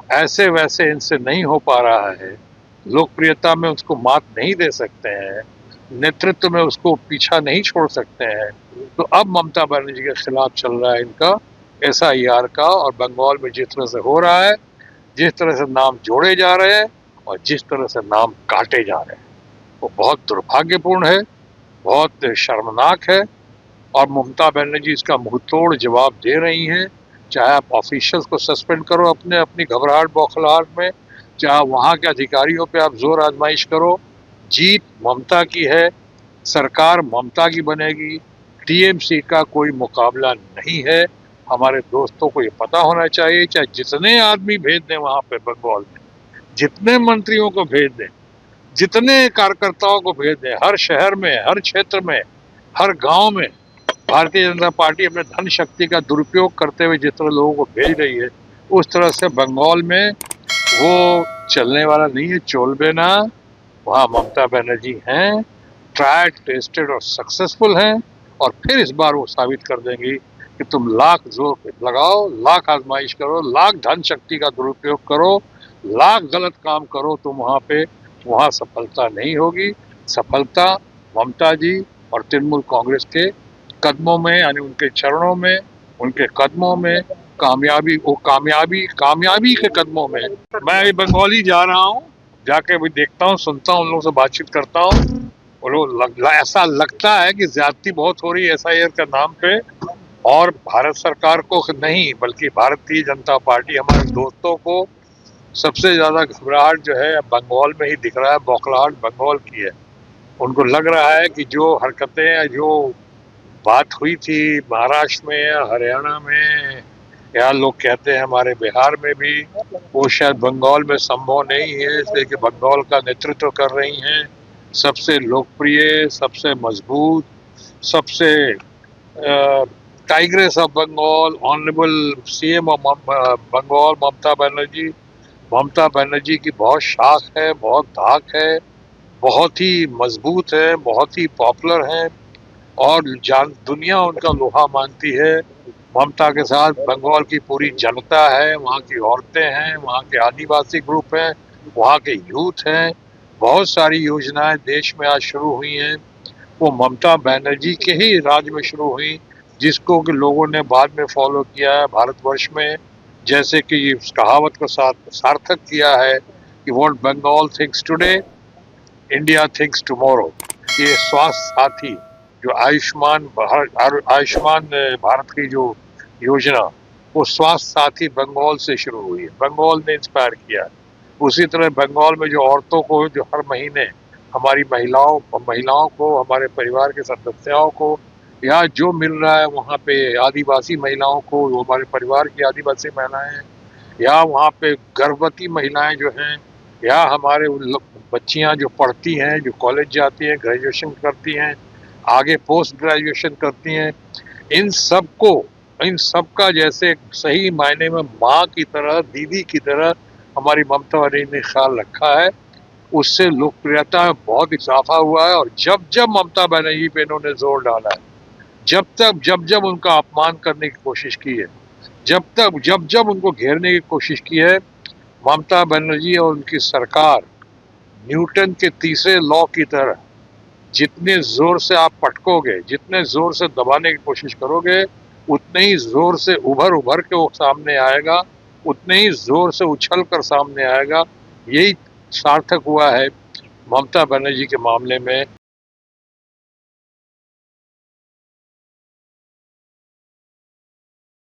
ऐसे वैसे इनसे नहीं हो पा रहा है, लोकप्रियता में उसको मात नहीं दे सकते हैं, नेतृत्व में उसको पीछा नहीं छोड़ सकते हैं, तो अब ममता बनर्जी के खिलाफ चल रहा है इनका एसआईआर का। और बंगाल में जिस तरह से हो रहा है, जिस तरह से नाम जोड़े जा रहे हैं और जिस तरह से नाम काटे जा रहे हैं, वो बहुत दुर्भाग्यपूर्ण है, बहुत शर्मनाक है। और ममता बनर्जी इसका मुंहतोड़ जवाब दे रही हैं। चाहे आप ऑफिशियल्स को सस्पेंड करो अपने अपनी घबराहट बौखलाहट में, चाहे वहाँ के अधिकारियों पे आप जोर आजमाइश करो, जीत ममता की है, सरकार ममता की बनेगी, टीएमसी का कोई मुकाबला नहीं है। हमारे दोस्तों को ये पता होना चाहिए, चाहे जितने आदमी भेज दें वहाँ पे बंगाल में, जितने मंत्रियों को भेज दें, जितने कार्यकर्ताओं को भेज दें, हर शहर में, हर क्षेत्र में, हर गांव में भारतीय जनता पार्टी अपने धन शक्ति का दुरुपयोग करते हुए जिस तरह लोगों को भेज रही है, उस तरह से बंगाल में वो चलने वाला नहीं है। चोलबे ना, वहाँ ममता बनर्जी हैं, ट्राइड टेस्टेड और सक्सेसफुल हैं। और फिर इस बार वो साबित कर देंगी कि तुम लाख जोर लगाओ, लाख आजमाइश करो, लाख धन शक्ति का दुरुपयोग करो, लाख गलत काम करो, तुम वहाँ पे वहाँ सफलता नहीं होगी। सफलता ममता जी और तृणमूल कांग्रेस के कदमों में, यानी उनके चरणों में, उनके कदमों में, कामयाबी वो कामयाबी कामयाबी के कदमों में। मैं अभी बंगाली जा रहा हूँ, जाके अभी देखता हूँ, सुनता हूँ, उन लोगों से बातचीत करता हूँ। वो लोग ऐसा लगता है कि ज्यादती बहुत हो रही है एसआईआर का नाम पे, और भारत सरकार को नहीं बल्कि भारतीय जनता पार्टी, हमारे दोस्तों को सबसे ज्यादा घबराहट जो है बंगाल में ही दिख रहा है, बौखलाहट बंगाल की है। उनको लग रहा है कि जो हरकतें, जो बात हुई थी महाराष्ट्र में या हरियाणा में, या लोग कहते हैं हमारे बिहार में भी, वो शायद बंगाल में संभव नहीं है, इसलिए कि बंगाल का नेतृत्व कर रही हैं सबसे लोकप्रिय, सबसे मजबूत, सबसे tigress of Bengal, honourable CM of Bengal Mamata Banerjee. Mamata Banerjee की बहुत शाख है, बहुत धाक है, बहुत ही मजबूत है, बहुत ही पॉपुलर है, और दुनिया उनका लोहा मानती है। ममता के साथ बंगाल की पूरी जनता है, वहाँ की औरतें हैं, वहाँ के आदिवासी ग्रुप हैं, वहाँ के यूथ हैं। बहुत सारी योजनाएं देश में आज शुरू हुई हैं, वो ममता बनर्जी के ही राज में शुरू हुई, जिसको कि लोगों ने बाद में फॉलो किया है भारतवर्ष में। जैसे कि इस कहावत को सार्थक किया है कि what Bengal thinks today, India thinks tomorrow. ये स्वास्थ्य साथी, जो आयुष्मान भारत की जो योजना, वो स्वास्थ्य साथी बंगाल से शुरू हुई है, बंगाल ने इंस्पायर किया है। उसी तरह बंगाल में जो औरतों को, जो हर महीने हमारी महिलाओं को, हमारे परिवार के सदस्यों को, या जो मिल रहा है वहाँ पे आदिवासी महिलाओं को, जो हमारे परिवार की आदिवासी महिलाएं हैं, या वहाँ पे गर्भवती महिलाएं जो हैं, या हमारे बच्चियां जो पढ़ती हैं, जो कॉलेज जाती हैं, ग्रेजुएशन करती हैं, आगे पोस्ट ग्रेजुएशन करती हैं, इन सबको, इन सबका जैसे सही मायने में माँ की तरह, दीदी की तरह हमारी ममता बनर्जी ने ख्याल रखा है। उससे लोकप्रियता में बहुत इजाफा हुआ है। और जब जब ममता बनर्जी पे इन्होंने जोर डाला है, जब जब उनका अपमान करने की कोशिश की है, जब जब उनको घेरने की कोशिश की है, ममता बनर्जी और उनकी सरकार न्यूटन के तीसरे लॉ की तरह, जितने जोर से आप पटकोगे, जितने जोर से दबाने की कोशिश करोगे, उतने ही जोर से उभर उभर के वो सामने आएगा, उतने ही जोर से उछल कर सामने आएगा। यही सार्थक हुआ है ममता बनर्जी के मामले में।